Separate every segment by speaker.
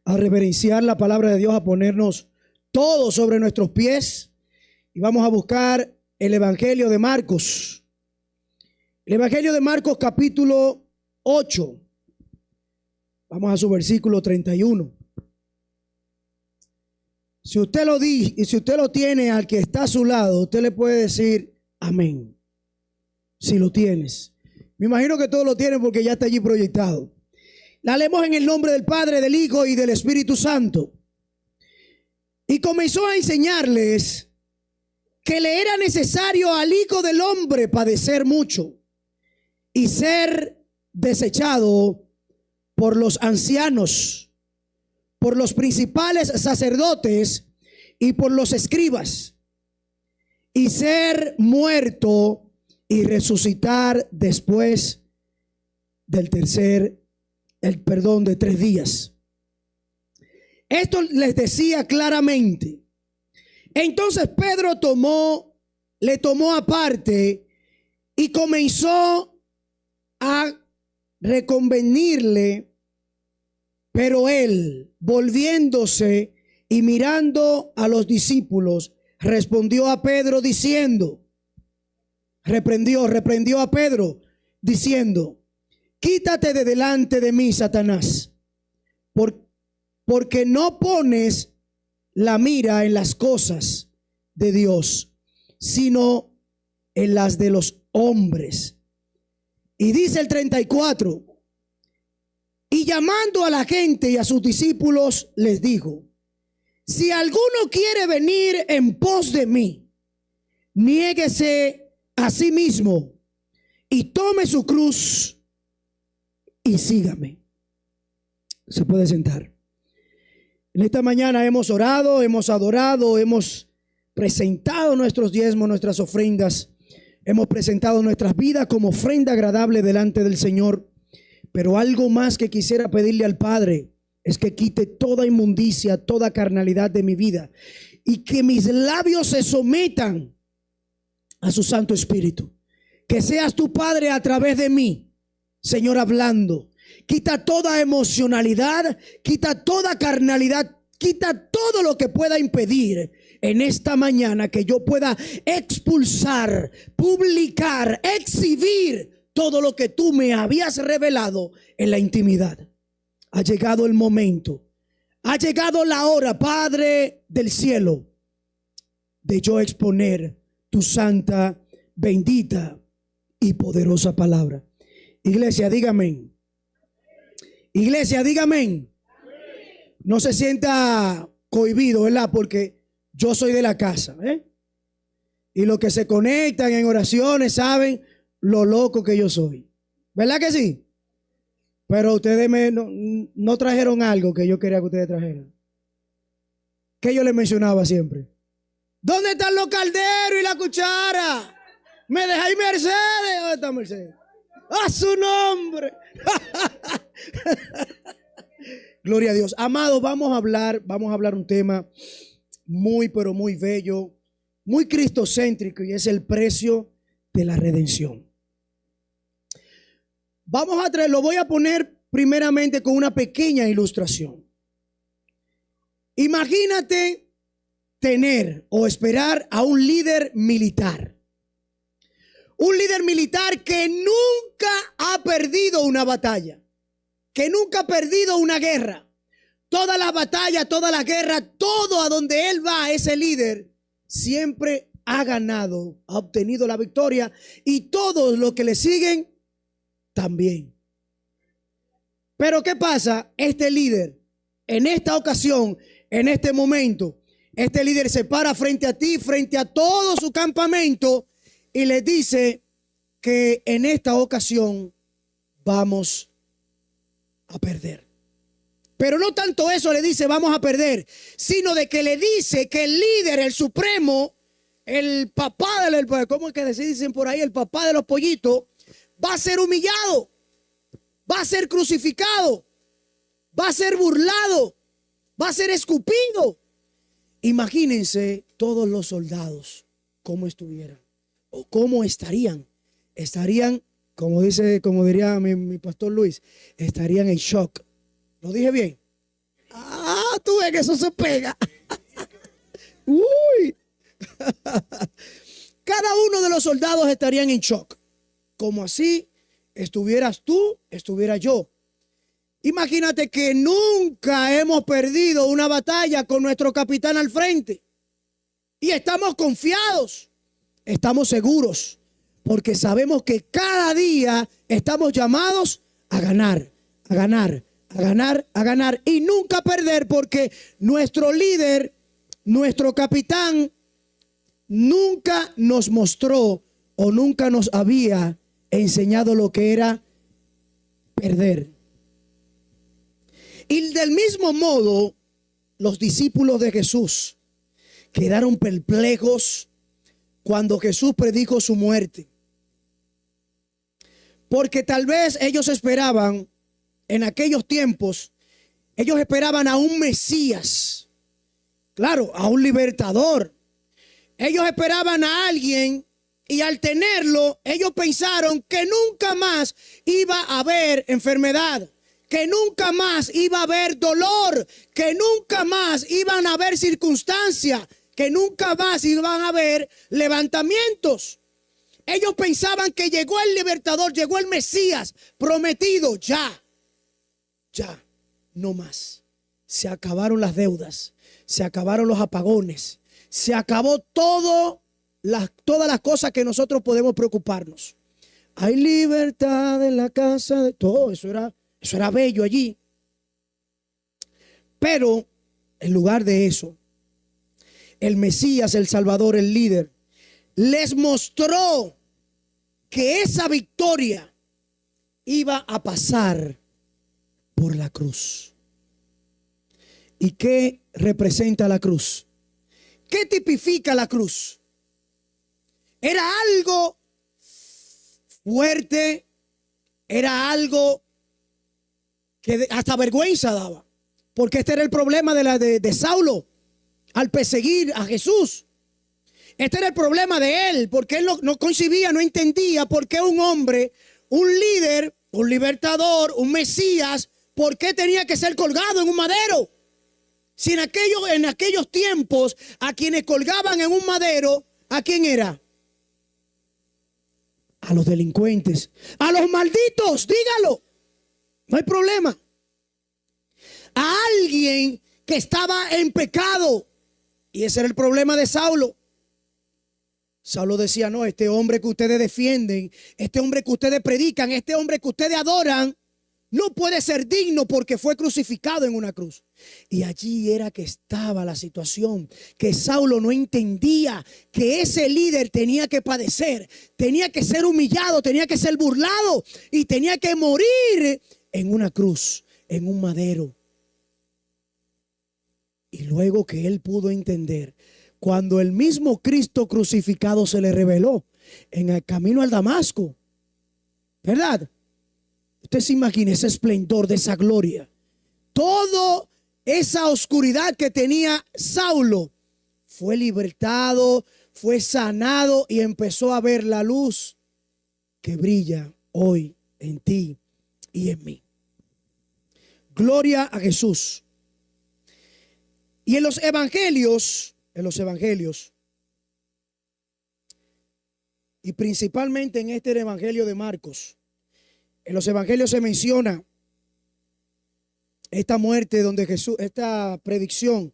Speaker 1: a reverenciar la palabra de Dios, a ponernos todos sobre nuestros pies y vamos a buscar el Evangelio de Marcos. El Evangelio de Marcos capítulo 8. Vamos a su versículo 31. Si usted lo dice y si usted lo tiene al que está a su lado, usted le puede decir amén. Si lo tienes. Me imagino que todos lo tienen porque ya está allí proyectado. La leemos en el nombre del Padre, del Hijo y del Espíritu Santo. Y comenzó a enseñarles que le era necesario al Hijo del Hombre padecer mucho y ser desechado por los ancianos, por los principales sacerdotes y por los escribas, y ser muerto y resucitar después del de 3 días. Esto les decía claramente. Entonces Pedro le tomó aparte y comenzó a reconvenirle, pero él, volviéndose y mirando a los discípulos, respondió a Pedro diciendo, reprendió a Pedro diciendo: quítate de delante de mí, Satanás, porque no pones la mira en las cosas de Dios, sino en las de los hombres. Y dice el 34, y llamando a la gente y a sus discípulos, les dijo: si alguno quiere venir en pos de mí, niéguese a sí mismo y tome su cruz y sígame. Se puede sentar. En esta mañana hemos orado, hemos adorado, hemos presentado nuestros diezmos, nuestras ofrendas, hemos presentado nuestras vidas como ofrenda agradable delante del Señor. Pero algo más que quisiera pedirle al Padre es que quite toda inmundicia, toda carnalidad de mi vida y que mis labios se sometan a su Santo Espíritu. Que seas tu Padre a través de mí, Señor, hablando. Quita toda emocionalidad, quita toda carnalidad, quita todo lo que pueda impedir en esta mañana que yo pueda expulsar, publicar, exhibir todo lo que tú me habías revelado en la intimidad. Ha llegado el momento, ha llegado la hora, Padre del cielo, de yo exponer tu santa, bendita y poderosa palabra. Iglesia, dígame. Iglesia, dígame. No se sienta cohibido, ¿verdad? Porque yo soy de la casa, ¿eh? Y los que se conectan en oraciones saben lo loco que yo soy. ¿Verdad que sí? Pero ustedes no trajeron algo que yo quería que ustedes trajeran. Que yo les mencionaba siempre. ¿Dónde están los calderos y la cuchara? ¿Me dejáis Mercedes? ¿Dónde está Mercedes? ¡A su nombre! Gloria a Dios. Amados, vamos a hablar un tema muy, pero muy bello, muy cristocéntrico, y es el precio de la redención. Lo voy a poner primeramente con una pequeña ilustración. Imagínate tener o esperar a un líder militar. Un líder militar que nunca ha perdido una batalla, que nunca ha perdido una guerra. Toda la batalla, toda la guerra, todo a donde él va, ese líder siempre ha ganado, ha obtenido la victoria, y todos los que le siguen también. Pero ¿qué pasa? Este líder, en esta ocasión, en este momento, este líder se para frente a ti, frente a todo su campamento, y le dice que en esta ocasión vamos a perder. Pero no tanto eso le dice vamos a perder, sino de que le dice que el líder, el supremo, el papá ¿cómo es que se dicen por ahí? El papá de los pollitos, va a ser humillado, va a ser crucificado, va a ser burlado, va a ser escupido. Imagínense todos los soldados cómo estuvieran o cómo estarían. Estarían, como diría mi pastor Luis, estarían en shock. ¿Lo dije bien? tú ves que eso se pega. Uy. Cada uno de los soldados estarían en shock. Como así, estuvieras tú, estuviera yo. Imagínate que nunca hemos perdido una batalla con nuestro capitán al frente. Y estamos confiados, estamos seguros, porque sabemos que cada día estamos llamados a ganar, a ganar, a ganar, a ganar y nunca perder, porque nuestro líder, nuestro capitán, nunca nos mostró o nunca nos había enseñado lo que era perder. Y del mismo modo, los discípulos de Jesús quedaron perplejos cuando Jesús predijo su muerte. Porque tal vez ellos esperaban, en aquellos tiempos, ellos esperaban a un Mesías. Claro, a un libertador. Ellos esperaban a alguien y al tenerlo, ellos pensaron que nunca más iba a haber enfermedad, que nunca más iba a haber dolor, que nunca más iban a haber circunstancias, que nunca más iban a haber levantamientos. Ellos pensaban que llegó el libertador, llegó el Mesías prometido, ya, no más. Se acabaron las deudas, se acabaron los apagones, se acabó todas las cosas que nosotros podemos preocuparnos. Hay libertad en la casa de todo, eso era bello allí. Pero en lugar de eso, el Mesías, el Salvador, el líder, les mostró que esa victoria iba a pasar por la cruz. ¿Y qué representa la cruz? ¿Qué tipifica la cruz? Era algo fuerte, era algo que hasta vergüenza daba, porque este era el problema de Saulo al perseguir a Jesús. Este era el problema de él, porque él no concibía, no entendía por qué un hombre, un líder, un libertador, un Mesías, por qué tenía que ser colgado en un madero. Si en aquellos tiempos a quienes colgaban en un madero, ¿a quién era? A los delincuentes, a los malditos, dígalo, no hay problema. A alguien que estaba en pecado. Y ese era el problema de Saulo. Saulo decía, no, este hombre que ustedes defienden, este hombre que ustedes predican, este hombre que ustedes adoran, no puede ser digno porque fue crucificado en una cruz. Y allí era que estaba la situación, que Saulo no entendía que ese líder tenía que padecer, tenía que ser humillado, tenía que ser burlado y tenía que morir en una cruz, en un madero. Y luego que él pudo entender, cuando el mismo Cristo crucificado se le reveló en el camino al Damasco, ¿verdad? Usted se imagina ese esplendor de esa gloria. Toda esa oscuridad que tenía Saulo fue libertado, fue sanado y empezó a ver la luz que brilla hoy en ti y en mí. Gloria a Jesús. Y en los evangelios, y principalmente en este evangelio de Marcos, en los evangelios se menciona esta muerte donde Jesús, esta predicción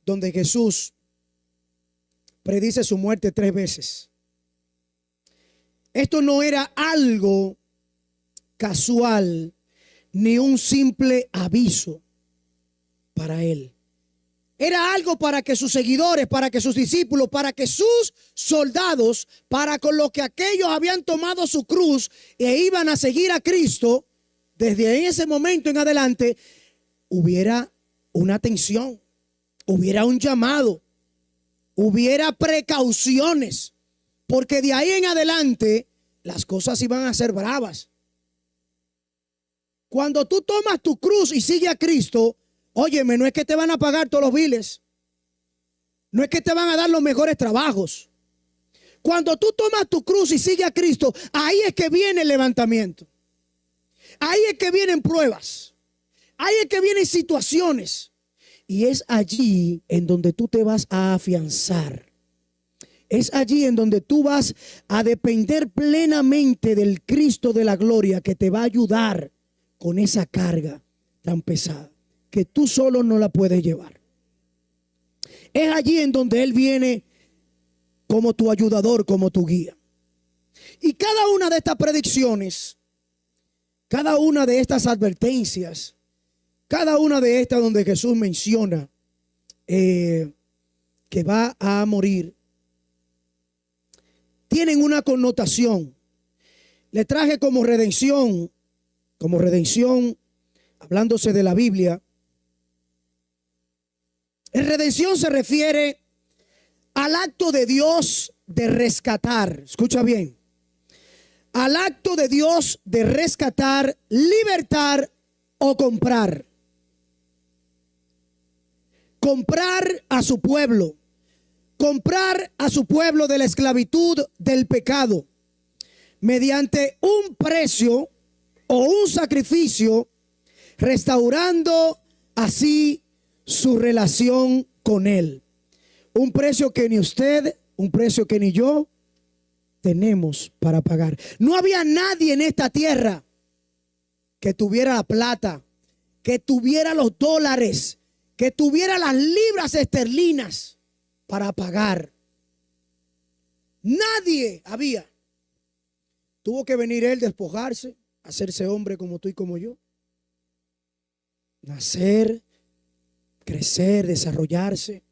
Speaker 1: donde Jesús predice su muerte 3 veces. Esto no era algo casual ni un simple aviso para él. Era algo para que sus seguidores, para que sus discípulos, para que sus soldados, para con los que aquellos habían tomado su cruz e iban a seguir a Cristo, desde ese momento en adelante, hubiera una atención, hubiera un llamado, hubiera precauciones, porque de ahí en adelante las cosas iban a ser bravas. Cuando tú tomas tu cruz y sigues a Cristo, óyeme, no es que te van a pagar todos los biles. No es que te van a dar los mejores trabajos. Cuando tú tomas tu cruz y sigues a Cristo, ahí es que viene el levantamiento. Ahí es que vienen pruebas. Ahí es que vienen situaciones. Y es allí en donde tú te vas a afianzar. Es allí en donde tú vas a depender plenamente del Cristo de la gloria, que te va a ayudar con esa carga tan pesada que tú solo no la puedes llevar. Es allí en donde Él viene como tu ayudador, como tu guía. Y cada una de estas predicciones, cada una de estas advertencias, cada una de estas donde Jesús menciona que va a morir, tienen una connotación. Le traje como redención, hablándose de la Biblia. En redención se refiere al acto de Dios de rescatar. Escucha bien. Al acto de Dios de rescatar, libertar o comprar. Comprar a su pueblo. Comprar a su pueblo de la esclavitud del pecado mediante un precio o un sacrificio, restaurando así su relación con Él. Un precio que ni usted, un precio que ni yo tenemos para pagar. No había nadie en esta tierra que tuviera la plata, que tuviera los dólares, que tuviera las libras esterlinas para pagar. Nadie había. Tuvo que venir Él, despojarse, hacerse hombre como tú y como yo. Nacer, crecer, desarrollarse,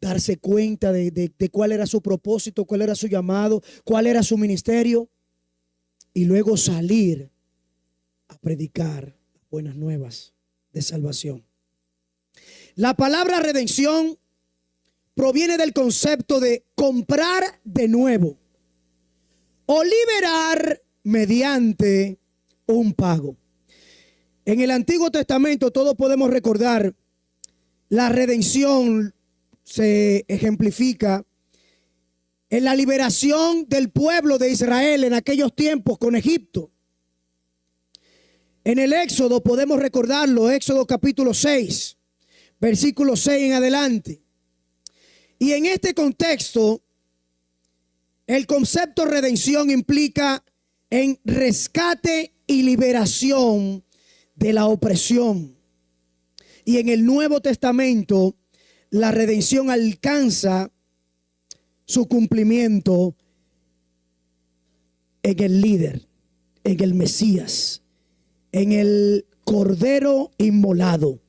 Speaker 1: darse cuenta de cuál era su propósito, cuál era su llamado, cuál era su ministerio, y luego salir a predicar buenas nuevas de salvación. La palabra redención proviene del concepto de comprar de nuevo o liberar mediante un pago. En el Antiguo Testamento todos podemos recordar la redención se ejemplifica en la liberación del pueblo de Israel en aquellos tiempos con Egipto. En el Éxodo podemos recordarlo, Éxodo capítulo 6, versículo 6 en adelante. Y en este contexto, el concepto redención implica en rescate y liberación de la opresión. Y en el Nuevo Testamento, la redención alcanza su cumplimiento en el líder, en el Mesías, en el Cordero inmolado,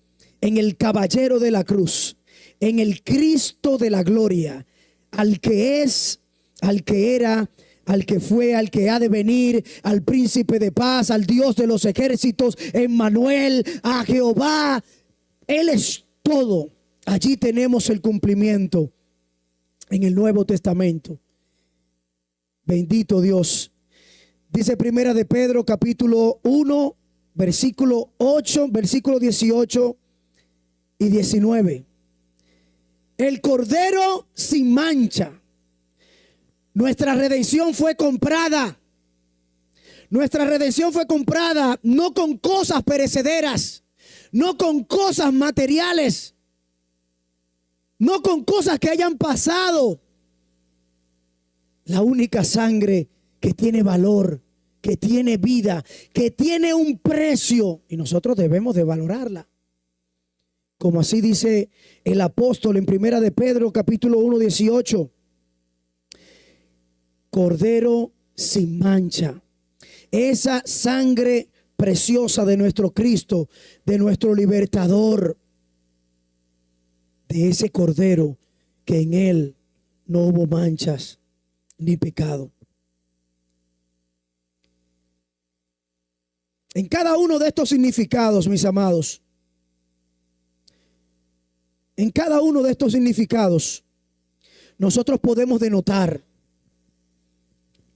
Speaker 1: en el caballero de la cruz, en el Cristo de la gloria, al que es, al que era, al que fue, al que ha de venir, al príncipe de paz, al Dios de los ejércitos, Emmanuel, a Jehová. Él es todo. Allí tenemos el cumplimiento en el Nuevo Testamento. Bendito Dios. Dice Primera de Pedro capítulo 1, versículo 8, versículo 18 y 19. El Cordero sin mancha. Nuestra redención fue comprada. Nuestra redención fue comprada no con cosas perecederas, no con cosas materiales, no con cosas que hayan pasado. La única sangre que tiene valor, que tiene vida, que tiene un precio, y nosotros debemos de valorarla. Como así dice el apóstol en Primera de Pedro capítulo 1, 18. Cordero sin mancha. Esa sangre preciosa de nuestro Cristo, de nuestro libertador, de ese Cordero que en Él no hubo manchas ni pecado. En cada uno de estos significados, mis amados, en cada uno de estos significados, nosotros podemos denotar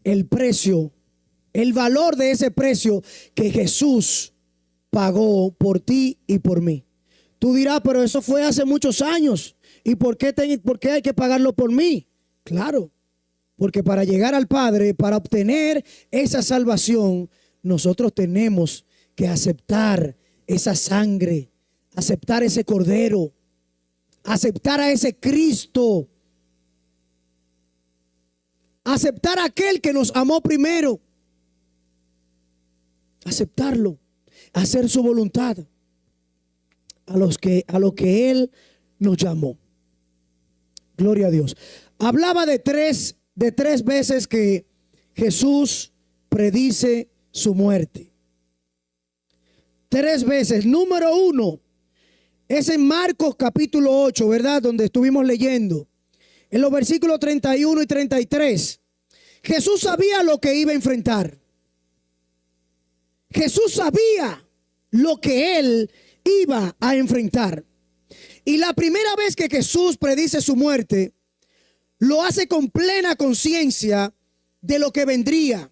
Speaker 1: el precio, el valor de ese precio que Jesús pagó por ti y por mí. Tú dirás, pero eso fue hace muchos años. ¿Y por qué hay que pagarlo por mí? Claro, porque para llegar al Padre, para obtener esa salvación, nosotros tenemos que aceptar esa sangre, aceptar ese Cordero, aceptar a ese Cristo, aceptar a aquel que nos amó primero, aceptarlo, hacer su voluntad, a lo que Él nos llamó. Gloria a Dios. Hablaba de tres veces que Jesús predice su muerte. 3 veces. Número 1 es en Marcos capítulo 8, ¿verdad? Donde estuvimos leyendo. En los versículos 31 y 33. Jesús sabía lo que iba a enfrentar. Jesús sabía lo que Él iba a enfrentar. Y la primera vez que Jesús predice su muerte, lo hace con plena conciencia de lo que vendría: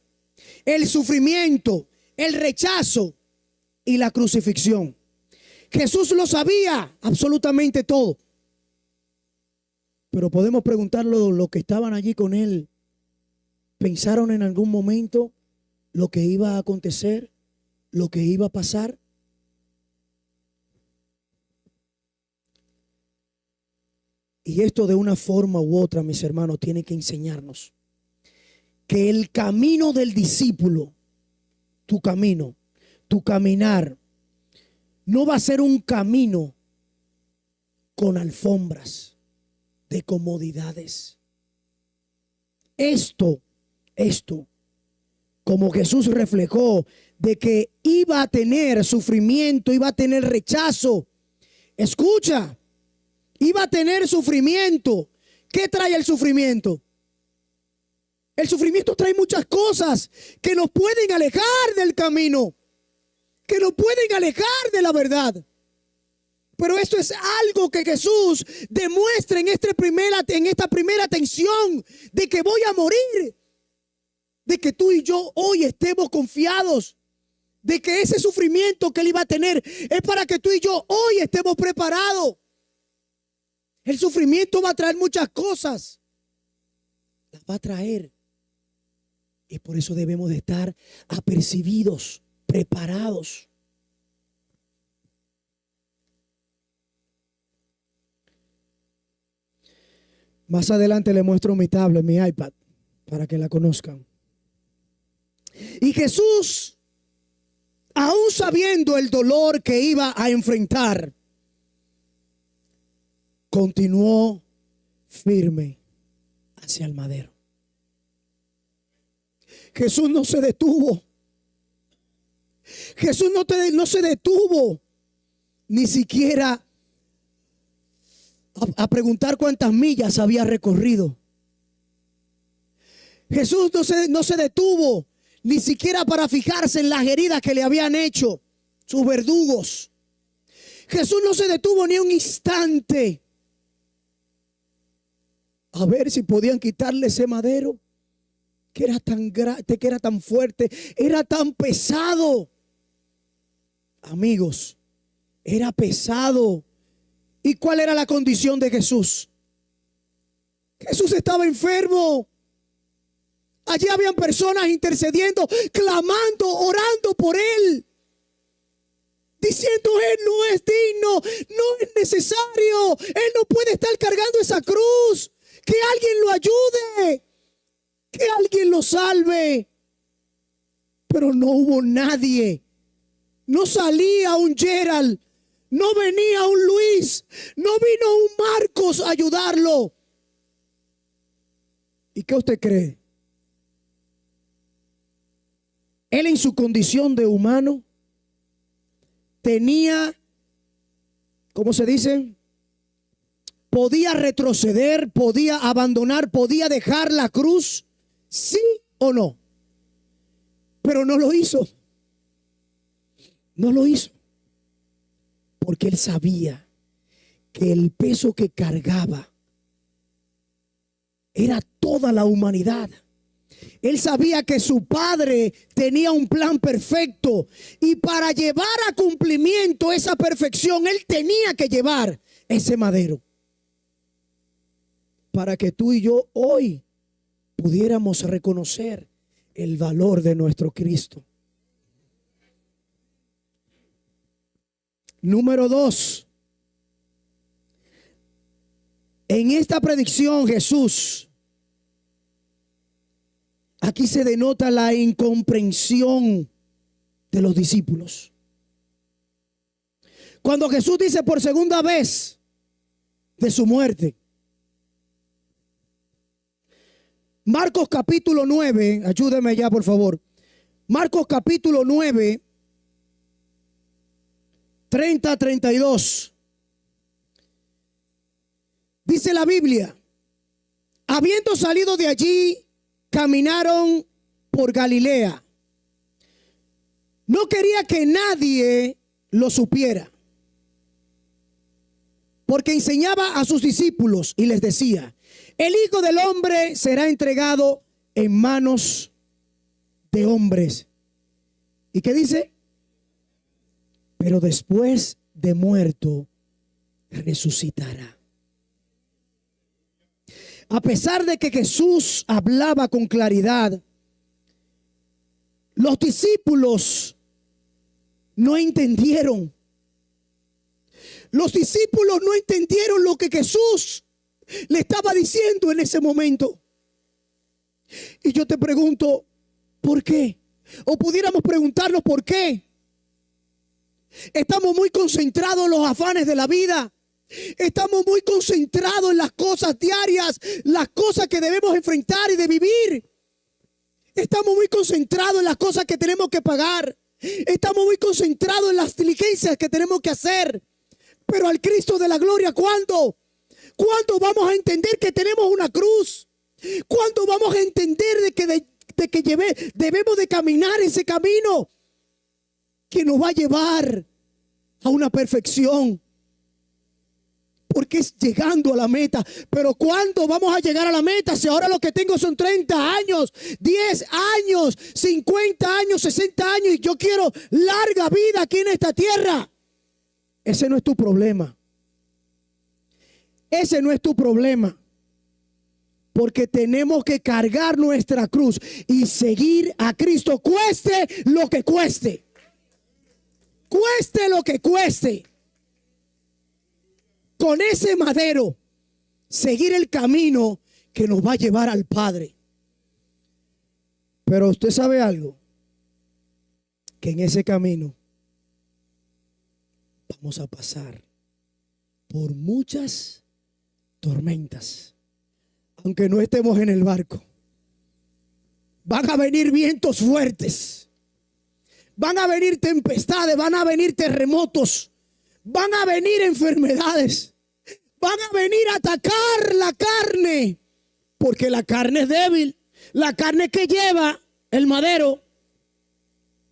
Speaker 1: el sufrimiento, el rechazo y la crucifixión. Jesús lo sabía absolutamente todo. Pero podemos preguntarlo, los que estaban allí con Él, ¿pensaron en algún momento lo que iba a acontecer, lo que iba a pasar? Y esto de una forma u otra, mis hermanos, tiene que enseñarnos que el camino del discípulo, tu camino, tu caminar, no va a ser un camino con alfombras de comodidades. Esto, como Jesús reflejó de que iba a tener sufrimiento, iba a tener rechazo. Escucha, iba a tener sufrimiento. ¿Qué trae el sufrimiento? El sufrimiento trae muchas cosas que nos pueden alejar del camino, que nos pueden alejar de la verdad. Pero esto es algo que Jesús demuestra en esta primera tensión de que voy a morir. De que tú y yo hoy estemos confiados de que ese sufrimiento que Él iba a tener es para que tú y yo hoy estemos preparados. El sufrimiento va a traer muchas cosas. Las va a traer. Y por eso debemos de estar apercibidos, preparados. Más adelante le muestro mi tablet, mi iPad, para que la conozcan. Y Jesús, aún sabiendo el dolor que iba a enfrentar, continuó firme hacia el madero. Jesús no se detuvo. Jesús no se detuvo ni siquiera a preguntar cuántas millas había recorrido. Jesús no se detuvo ni siquiera para fijarse en las heridas que le habían hecho sus verdugos. Jesús no se detuvo ni un instante a ver si podían quitarle ese madero que era tan grande, que era tan fuerte, era tan pesado. Amigos, era pesado. ¿Y cuál era la condición de Jesús? Jesús estaba enfermo. Allí habían personas intercediendo, clamando, orando por Él, diciendo: Él no es digno, no es necesario, Él no puede estar cargando esa cruz. Que alguien lo ayude, que alguien lo salve. Pero no hubo nadie. No salía un Gerald, no venía un Luis, no vino un Marcos a ayudarlo. ¿Y qué usted cree? Él, en su condición de humano, tenía, ¿cómo se dice? Podía retroceder, podía abandonar, podía dejar la cruz, sí o no. Pero no lo hizo. No lo hizo. Porque Él sabía que el peso que cargaba era toda la humanidad. Él sabía que su Padre tenía un plan perfecto, y para llevar a cumplimiento esa perfección, Él tenía que llevar ese madero, para que tú y yo hoy pudiéramos reconocer el valor de nuestro Cristo. Número 2. En esta predicción Jesús, aquí se denota la incomprensión de los discípulos. Cuando Jesús dice por segunda vez de su muerte, Marcos capítulo 9, ayúdeme ya por favor. Marcos capítulo 9, 30-32. Dice la Biblia: habiendo salido de allí, caminaron por Galilea. No quería que nadie lo supiera, porque enseñaba a sus discípulos y les decía: el Hijo del Hombre será entregado en manos de hombres. ¿Y qué dice? Pero después de muerto, resucitará. A pesar de que Jesús hablaba con claridad, los discípulos no entendieron. Los discípulos no entendieron lo que Jesús le estaba diciendo en ese momento. Y yo te pregunto, ¿por qué? O pudiéramos preguntarnos por qué. Estamos muy concentrados en los afanes de la vida. Estamos muy concentrados en las cosas diarias, las cosas que debemos enfrentar y de vivir. Estamos muy concentrados en las cosas que tenemos que pagar. Estamos muy concentrados en las diligencias que tenemos que hacer. Pero al Cristo de la gloria, ¿cuándo? ¿Cuándo vamos a entender que tenemos una cruz? ¿Cuándo vamos a entender debemos de caminar ese camino que nos va a llevar a una perfección? Porque es llegando a la meta. Pero ¿cuándo vamos a llegar a la meta? Si ahora lo que tengo son 30 años, 10 años, 50 años, 60 años y yo quiero larga vida aquí en esta tierra. Ese no es tu problema. Ese no es tu problema. Porque tenemos que cargar nuestra cruz y seguir a Cristo, cueste lo que cueste. Cueste lo que cueste. Con ese madero, seguir el camino que nos va a llevar al Padre. Pero usted sabe algo, que en ese camino vamos a pasar por muchas tormentas. Aunque no estemos en el barco, van a venir vientos fuertes, van a venir tempestades, van a venir terremotos, van a venir enfermedades, van a venir a atacar la carne, porque la carne es débil, la carne que lleva el madero,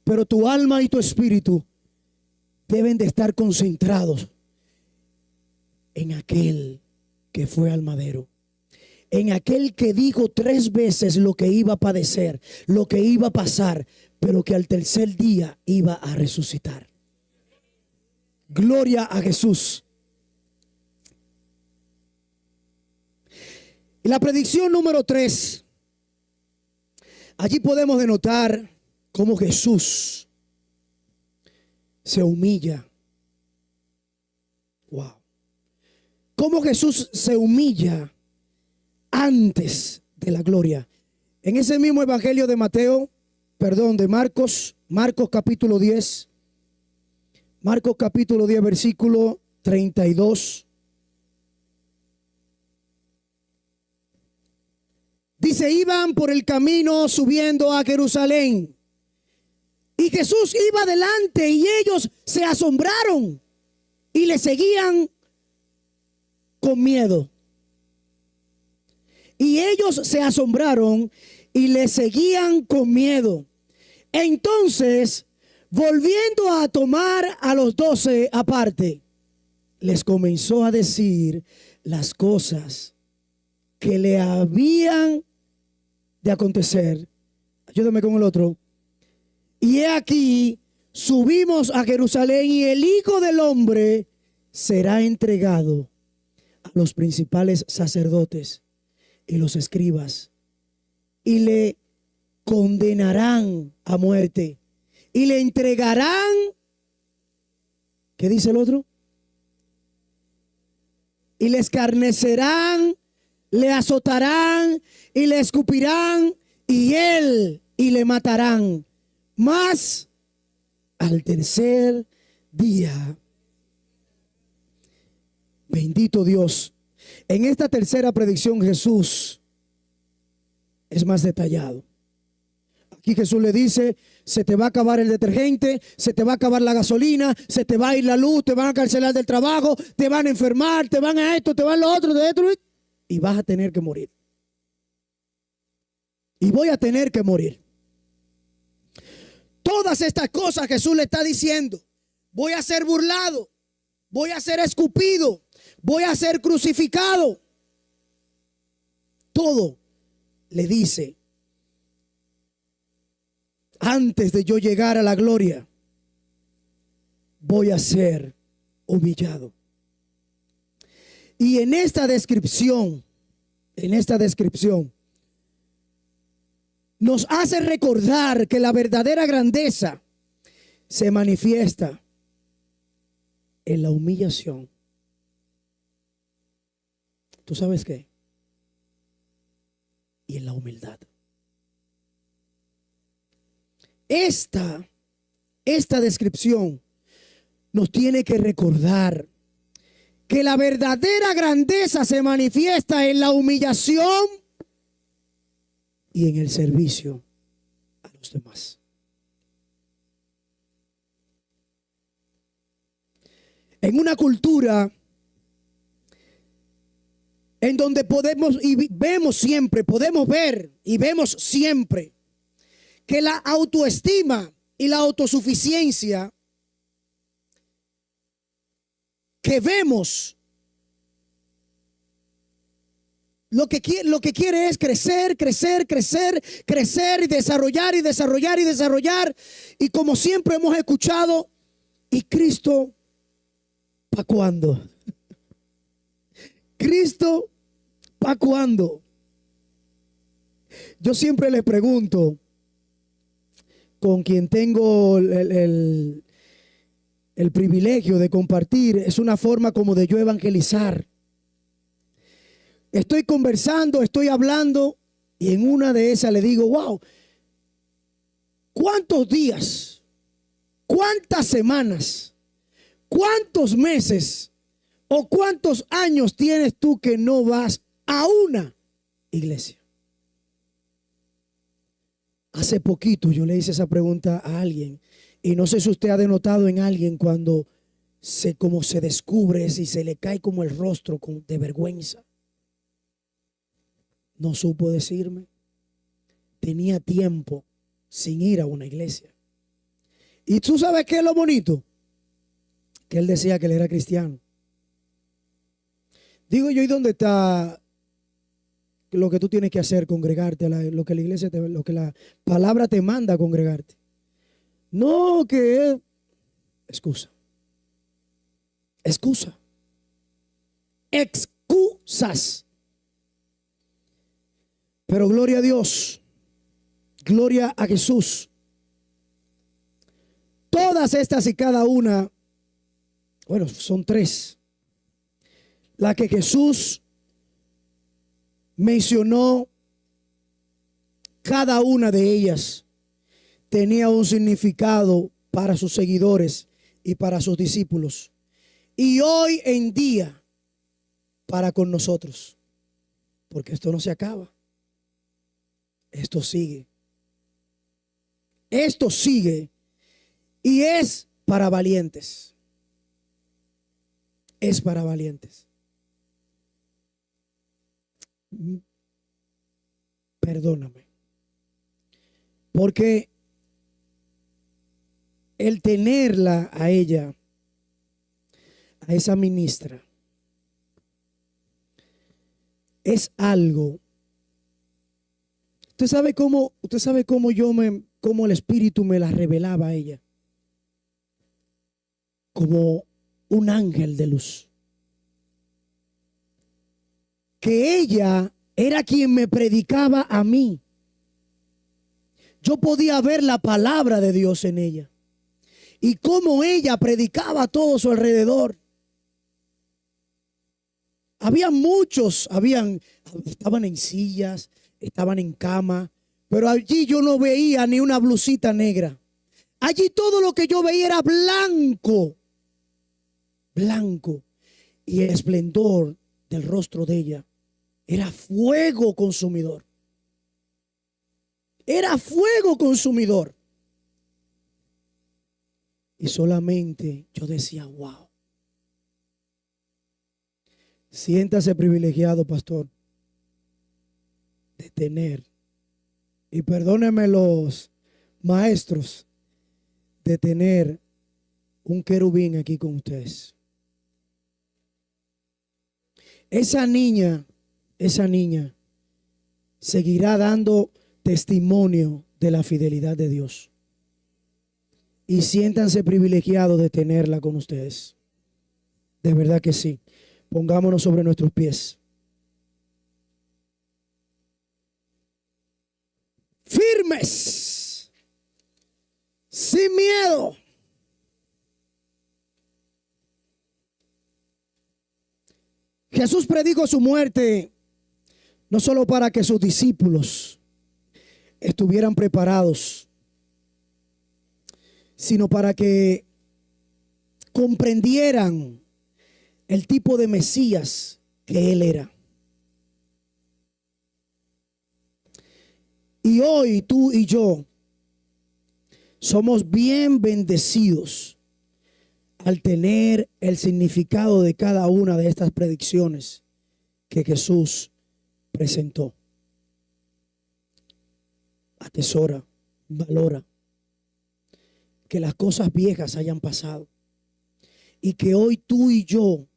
Speaker 1: pero tu alma y tu espíritu deben de estar concentrados en aquel que fue al madero, en aquel que dijo 3 veces lo que iba a padecer, lo que iba a pasar, pero que al tercer día iba a resucitar. Gloria a Jesús. Y la predicción número 3. Allí podemos denotar cómo Jesús se humilla. Wow. Cómo Jesús se humilla antes de la gloria. En ese mismo evangelio de de Marcos capítulo 10. Marcos capítulo 10, versículo 32. Dice: iban por el camino subiendo a Jerusalén. Y Jesús iba adelante y ellos se asombraron y le seguían con miedo. Y ellos se asombraron y le seguían con miedo. Entonces, volviendo a tomar a los 12 aparte, les comenzó a decir las cosas que le habían de acontecer. Ayúdame con el otro. Y he aquí, subimos a Jerusalén y el Hijo del Hombre será entregado a los principales sacerdotes y los escribas, y le condenarán a muerte y le entregarán ¿Qué dice el otro? Y le escarnecerán, le azotarán y le escupirán y le matarán. Mas al tercer día, bendito Dios. En esta tercera predicción Jesús es más detallado. Aquí Jesús le dice: se te va a acabar el detergente, se te va a acabar la gasolina, se te va a ir la luz, te van a cancelar del trabajo, te van a enfermar, te van a esto, te van a lo otro, de esto, y vas a tener que morir. Y voy a tener que morir. Todas estas cosas Jesús le está diciendo. Voy a ser burlado, voy a ser escupido, voy a ser crucificado. Todo le dice: antes de yo llegar a la gloria, voy a ser humillado. Y en esta descripción, nos hace recordar que la verdadera grandeza se manifiesta en la humillación. ¿Tú sabes qué? Y en la humildad. Esta descripción nos tiene que recordar que la verdadera grandeza se manifiesta en la humillación y en el servicio a los demás. En una cultura en donde podemos ver y vemos siempre que la autoestima y la autosuficiencia que vemos, lo que quiere es crecer y desarrollar. Y como siempre hemos escuchado, ¿y Cristo para cuándo? ¿Cristo para cuándo? Yo siempre le pregunto, con quien tengo el privilegio de compartir, es una forma como de yo evangelizar. Estoy conversando, estoy hablando, y en una de esas le digo: wow, ¿cuántos días, cuántas semanas, cuántos meses o cuántos años tienes tú que no vas a una iglesia? Hace poquito yo le hice esa pregunta a alguien, y no sé si usted ha denotado en alguien cuando como se descubre, si se le cae como el rostro de vergüenza. No supo decirme. Tenía tiempo sin ir a una iglesia. Y tú sabes qué es lo bonito, que él decía que él era cristiano. Digo yo, ¿y dónde está lo que tú tienes que hacer? Congregarte, lo que la iglesia lo que la palabra te manda a congregarte. No, que es excusa. Excusas. Pero gloria a Dios, gloria a Jesús. Todas estas y cada una, bueno, son tres, la que Jesús mencionó, cada una de ellas tenía un significado para sus seguidores y para sus discípulos. Y hoy en día, para con nosotros. Porque esto no se acaba. Esto sigue. Esto sigue. Y es para valientes. Es para valientes. Perdóname. Porque el tenerla a ella, a esa ministra, es algo. Usted sabe cómo cómo el Espíritu me la revelaba a ella. Como un ángel de luz. Que ella era quien me predicaba a mí. Yo podía ver la palabra de Dios en ella. y cómo ella predicaba a todo su alrededor. Había muchos, estaban en sillas, estaban en cama, pero allí yo no veía ni una blusita negra. Allí todo lo que yo veía era blanco, blanco. Y el esplendor del rostro de ella era fuego consumidor. Era fuego consumidor. Y solamente yo decía, wow. Siéntase privilegiado, pastor, de tener, y perdónenme los maestros, de tener un querubín aquí con ustedes. Esa niña seguirá dando testimonio de la fidelidad de Dios. Y siéntanse privilegiados de tenerla con ustedes. De verdad que sí. Pongámonos sobre nuestros pies. Firmes. Sin miedo. Jesús predicó su muerte no solo para que sus discípulos estuvieran preparados, sino para que comprendieran el tipo de Mesías que él era. Y hoy tú y yo somos bien bendecidos al tener el significado de cada una de estas predicciones que Jesús presentó. Atesora, valora que las cosas viejas hayan pasado y que hoy tú y yo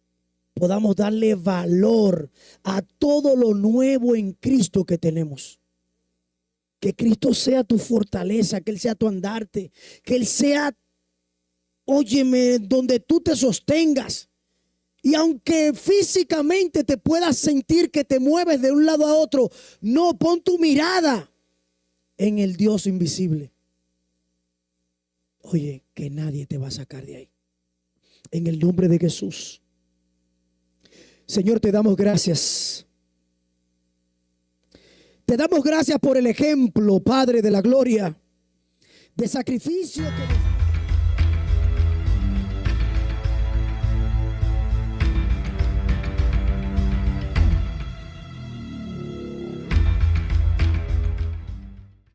Speaker 1: podamos darle valor a todo lo nuevo en Cristo que tenemos. Que Cristo sea tu fortaleza, que Él sea tu andarte, que Él sea, óyeme, donde tú te sostengas. Y aunque físicamente te puedas sentir que te mueves de un lado a otro, no, pon tu mirada en el Dios invisible. Oye, que nadie te va a sacar de ahí. En el nombre de Jesús. Señor, te damos gracias. Te damos gracias por el ejemplo, Padre de la gloria, de sacrificio que